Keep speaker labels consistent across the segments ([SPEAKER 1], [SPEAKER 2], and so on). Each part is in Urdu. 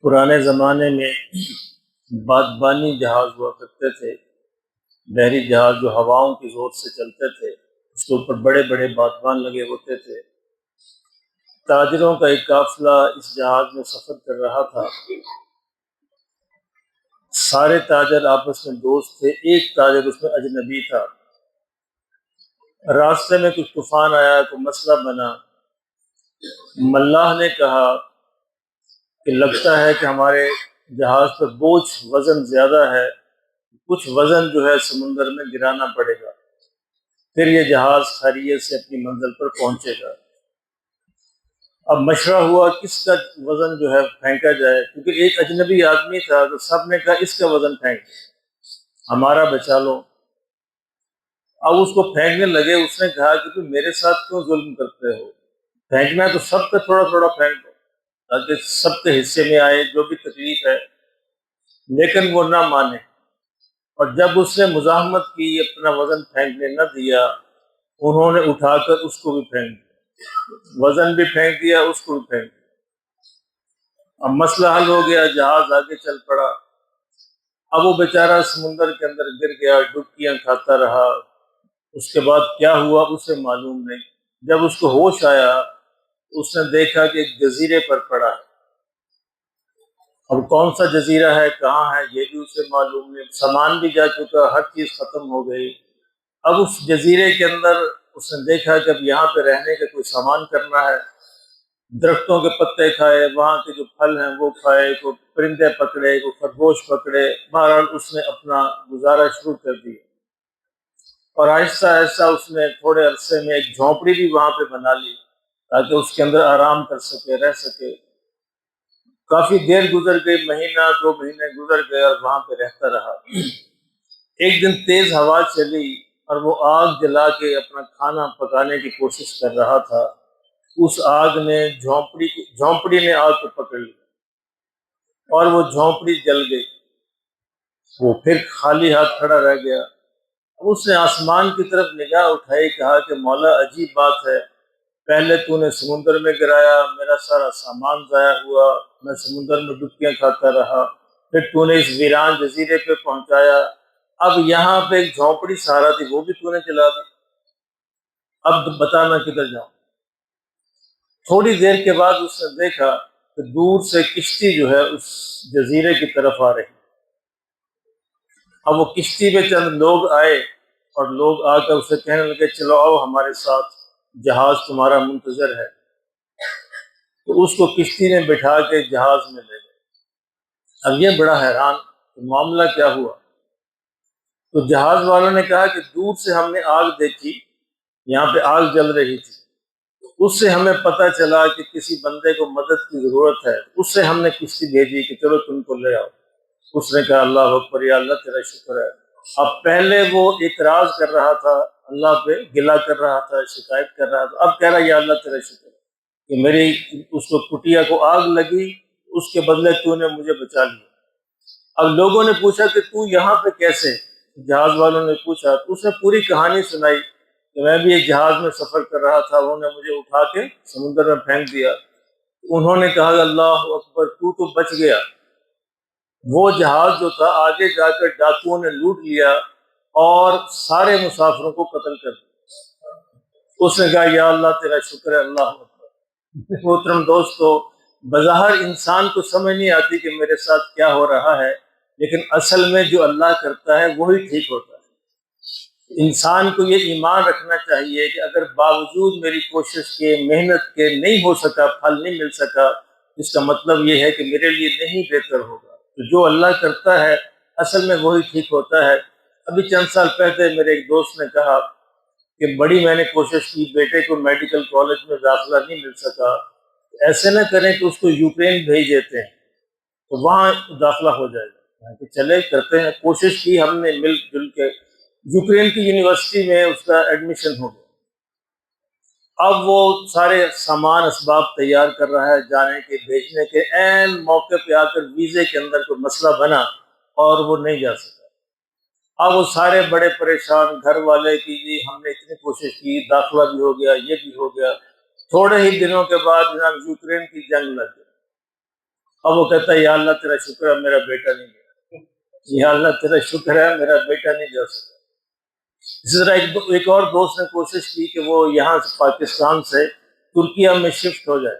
[SPEAKER 1] پرانے زمانے میں بادبانی جہاز ہوا کرتے تھے، بحری جہاز جو ہواؤں کی زور سے چلتے تھے، اس کے اوپر بڑے بڑے بادبان لگے ہوتے تھے۔ تاجروں کا ایک قافلہ اس جہاز میں سفر کر رہا تھا۔ سارے تاجر آپس میں دوست تھے، ایک تاجر اس میں اجنبی تھا۔ راستے میں کچھ طوفان آیا، کوئی مسئلہ بنا۔ ملاح نے کہا کہ لگتا ہے کہ ہمارے جہاز پر بوجھ وزن زیادہ ہے، کچھ وزن جو ہے سمندر میں گرانا پڑے گا، پھر یہ جہاز خیریت سے اپنی منزل پر پہنچے گا۔ اب مشورہ ہوا کس کا وزن جو ہے پھینکا جائے، کیونکہ ایک اجنبی آدمی تھا تو سب نے کہا اس کا وزن پھینک، ہمارا بچا لو۔ اب اس کو پھینکنے لگے، اس نے کہا کہ تم میرے ساتھ کیوں ظلم کرتے ہو، پھینکنا ہے تو سب کا تھوڑا تھوڑا پھینک دو تاکہ سب کے حصے میں آئے جو بھی تکلیف ہے۔ لیکن وہ نہ مانے، اور جب اس نے مزاحمت کی، اپنا وزن پھینکنے نہ دیا، انہوں نے اٹھا کر اس کو بھی پھینک دیا، وزن بھی پھینک دیا، اس کو بھی پھینک دیا۔ اب مسئلہ حل ہو گیا، جہاز آگے چل پڑا۔ اب وہ بیچارہ سمندر کے اندر گر گیا، ڈبکیاں کھاتا رہا۔ اس کے بعد کیا ہوا اسے معلوم نہیں۔ جب اس کو ہوش آیا، اس نے دیکھا کہ ایک جزیرے پر پڑا ہے۔ اب کون سا جزیرہ ہے، کہاں ہے، یہ بھی اسے معلوم نہیں۔ سامان بھی جا چکا، ہر چیز ختم ہو گئی۔ اب اس جزیرے کے اندر اس نے دیکھا کہ اب یہاں پہ رہنے کا کوئی سامان کرنا ہے۔ درختوں کے پتے کھائے، وہاں کے جو پھل ہیں وہ کھائے، کوئی پرندے پکڑے، کوئی خرگوش پکڑے، بہرحال اس نے اپنا گزارا شروع کر دیا۔ اور آہستہ آہستہ اس نے تھوڑے عرصے میں ایک جھونپڑی بھی وہاں پہ بنا لی تاکہ اس کے اندر آرام کر سکے، رہ سکے۔ کافی دیر گزر گئی، مہینہ دو مہینے گزر گئے، اور وہاں پہ رہتا رہا۔ ایک دن تیز ہوا چلی اور وہ آگ جلا کے اپنا کھانا پکانے کی کوشش کر رہا تھا۔ اس آگ نے جھونپڑی نے آگ کو پکڑ لی اور وہ جھونپڑی جل گئی۔ وہ پھر خالی ہاتھ کھڑا رہ گیا۔ اس نے آسمان کی طرف نگاہ اٹھائی، کہا کہ مولا عجیب بات ہے، پہلے تو نے سمندر میں گرایا، میرا سارا سامان ضائع ہوا، میں سمندر میں ڈبکیاں کھاتا رہا، پھر تو نے اس ویران جزیرے پہ پہنچایا، اب یہاں پہ ایک جھونپڑی سہارا تھی وہ بھی تو نے جلا دی، اب بتا میں کدھر جاؤں۔ تھوڑی دیر کے بعد اس نے دیکھا کہ دور سے کشتی جو ہے اس جزیرے کی طرف آ رہی۔ اب وہ کشتی میں چند لوگ آئے اور لوگ آ کر اسے کہنے لگے چلو آؤ ہمارے ساتھ، جہاز تمہارا منتظر ہے۔ تو اس کو کشتی نے بٹھا کے جہاز میں لے گئے۔ اب یہ بڑا حیران کہ معاملہ کیا ہوا۔ تو جہاز والوں نے کہا کہ دور سے ہم نے آگ دیکھی، یہاں پہ آگ جل رہی تھی، اس سے ہمیں پتہ چلا کہ کسی بندے کو مدد کی ضرورت ہے، اس سے ہم نے کشتی بھیجی کہ چلو تم کو لے آؤ۔ اس نے کہا اللہ اکبر، یا اللہ تیرا شکر ہے۔ اب پہلے وہ اعتراض کر رہا تھا، اللہ پہ گلہ کر رہا تھا، شکایت کر رہا تھا، اب کہہ رہا یا اللہ تیرا شکر ہے کہ میری اس کو کٹیا کو آگ لگی، اس کے بدلے تو نے مجھے بچا لیا۔ اب لوگوں نے پوچھا کہ تو یہاں پہ کیسے، جہاز والوں نے پوچھا تو اس نے پوری کہانی سنائی کہ میں بھی ایک جہاز میں سفر کر رہا تھا، انہوں نے مجھے اٹھا کے سمندر میں پھینک دیا۔ انہوں نے کہا اللہ اکبر، تو بچ گیا۔ وہ جہاز جو تھا آگے جا کر ڈاکوؤں نے لوٹ لیا اور سارے مسافروں کو قتل کر دیا۔ اس نے کہا یا اللہ تیرا شکر ہے، اللہ اکبر۔ محترم دوستو، بظاہر انسان کو سمجھ نہیں آتی کہ میرے ساتھ کیا ہو رہا ہے، لیکن اصل میں جو اللہ کرتا ہے وہی ٹھیک ہوتا ہے۔ انسان کو یہ ایمان رکھنا چاہیے کہ اگر باوجود میری کوشش کے، محنت کے نہیں ہو سکا، پھل نہیں مل سکا، اس کا مطلب یہ ہے کہ میرے لیے نہیں بہتر ہوگا۔ تو جو اللہ کرتا ہے اصل میں وہی ٹھیک ہوتا ہے۔ ابھی چند سال پہلے میرے ایک دوست نے کہا کہ بڑی میں نے کوشش کی، بیٹے کو میڈیکل کالج میں داخلہ نہیں مل سکا، ایسے نہ کریں کہ اس کو یوکرین بھیج دیتے ہیں تو وہاں داخلہ ہو جائے گا، کہ چلے کرتے ہیں۔ کوشش کی ہم نے مل جل کے، یوکرین کی یونیورسٹی میں اس کا ایڈمیشن ہو گیا۔ اب وہ سارے سامان اسباب تیار کر رہا ہے جانے کے، بھیجنے کے، عین موقع پہ آ کر ویزے کے اندر کوئی مسئلہ بنا اور وہ نہیں جا سکا۔ اب وہ سارے بڑے پریشان، گھر والے کی جی ہم نے اتنی کوشش کی، داخلہ بھی ہو گیا، یہ بھی ہو گیا۔ تھوڑے ہی دنوں کے بعد جناب یوکرین کی جنگ لگ گئی۔ اب وہ کہتا ہے یا اللہ تیرا شکر ہے میرا بیٹا نہیں گیا، یا اللہ تیرا شکر ہے میرا بیٹا نہیں جا سکا۔ اسی طرح ایک اور دوست نے کوشش کی کہ وہ یہاں سے پاکستان سے ترکیہ میں شفٹ ہو جائے،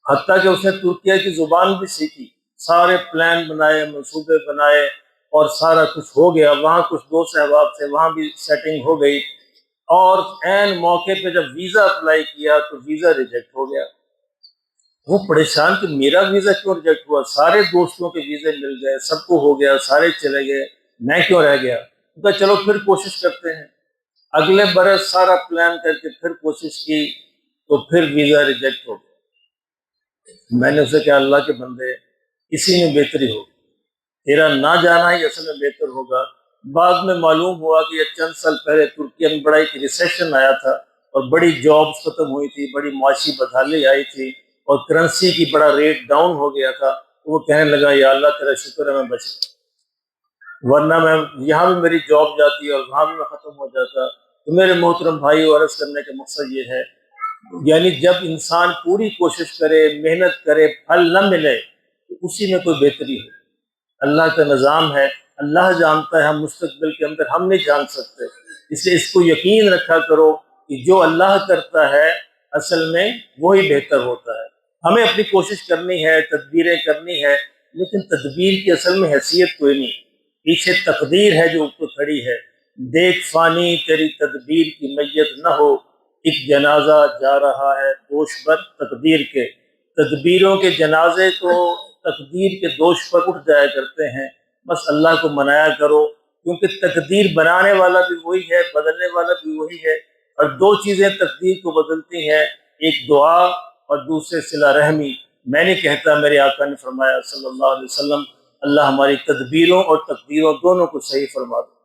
[SPEAKER 1] حتیٰ کہ اس نے ترکیہ کی زبان بھی سیکھی، سارے پلان بنائے، منصوبے بنائے، اور سارا کچھ ہو گیا۔ وہاں کچھ دوست احباب تھے، وہاں بھی سیٹنگ ہو گئی، اور عین موقع پہ جب ویزا اپلائی کیا تو ویزا ریجیکٹ ہو گیا۔ وہ پریشان کہ میرا ویزا کیوں ریجیکٹ ہوا، سارے دوستوں کے ویزے مل گئے، سب کو ہو گیا، سارے چلے گئے، میں کیوں رہ گیا؟ تو چلو پھر کوشش کرتے ہیں۔ اگلے برس سارا پلان کر کے پھر کوشش کی تو پھر ویزا ریجیکٹ ہو گیا۔ میں نے اسے کہا اللہ کے بندے، اسی میں بہتری ہو، تیرا نہ جانا ہی اصل میں بہتر ہوگا۔ بعد میں معلوم ہوا کہ یہ چند سال پہلے ترکیہ میں بڑا ایک ریسیشن آیا تھا، اور بڑی جابز ختم ہوئی تھی، بڑی معاشی بدحالی آئی تھی، اور کرنسی کی بڑا ریٹ ڈاؤن ہو گیا تھا۔ تو وہ کہنے لگا یا اللہ تیرا شکر ہے میں بچ گیا، ورنہ میں یہاں بھی میری جاب جاتی اور وہاں بھی میں ختم ہو جاتا۔ تو میرے محترم بھائی، عرض کرنے کا مقصد یہ ہے، یعنی جب انسان پوری کوشش کرے، محنت کرے، پھل نہ ملے تو اسی میں کوئی بہتری ہو۔ اللہ کا نظام ہے، اللہ جانتا ہے، ہم مستقبل کے اندر ہم نہیں جان سکتے، اس لیے اس کو یقین رکھا کرو کہ جو اللہ کرتا ہے اصل میں وہی بہتر ہوتا ہے۔ ہمیں اپنی کوشش کرنی ہے، تدبیریں کرنی ہے، لیکن تدبیر کی اصل میں حیثیت کوئی نہیں، پیچھے تقدیر ہے جو اوپر کھڑی ہے۔ دیکھ فانی تیری تدبیر کی میت نہ ہو، ایک جنازہ جا رہا ہے دوش بر تقدیر کے۔ تدبیروں کے جنازے تو تقدیر کے دوش پر اٹھ جایا کرتے ہیں، بس اللہ کو منایا کرو، کیونکہ تقدیر بنانے والا بھی وہی ہے، بدلنے والا بھی وہی ہے، اور دو چیزیں تقدیر کو بدلتی ہیں، ایک دعا اور دوسرے صلہ رحمی۔ میں نہیں کہتا، میرے آقا نے فرمایا صلی اللہ علیہ وسلم، اللہ ہماری تدبیروں اور تقدیروں دونوں کو صحیح فرما دے۔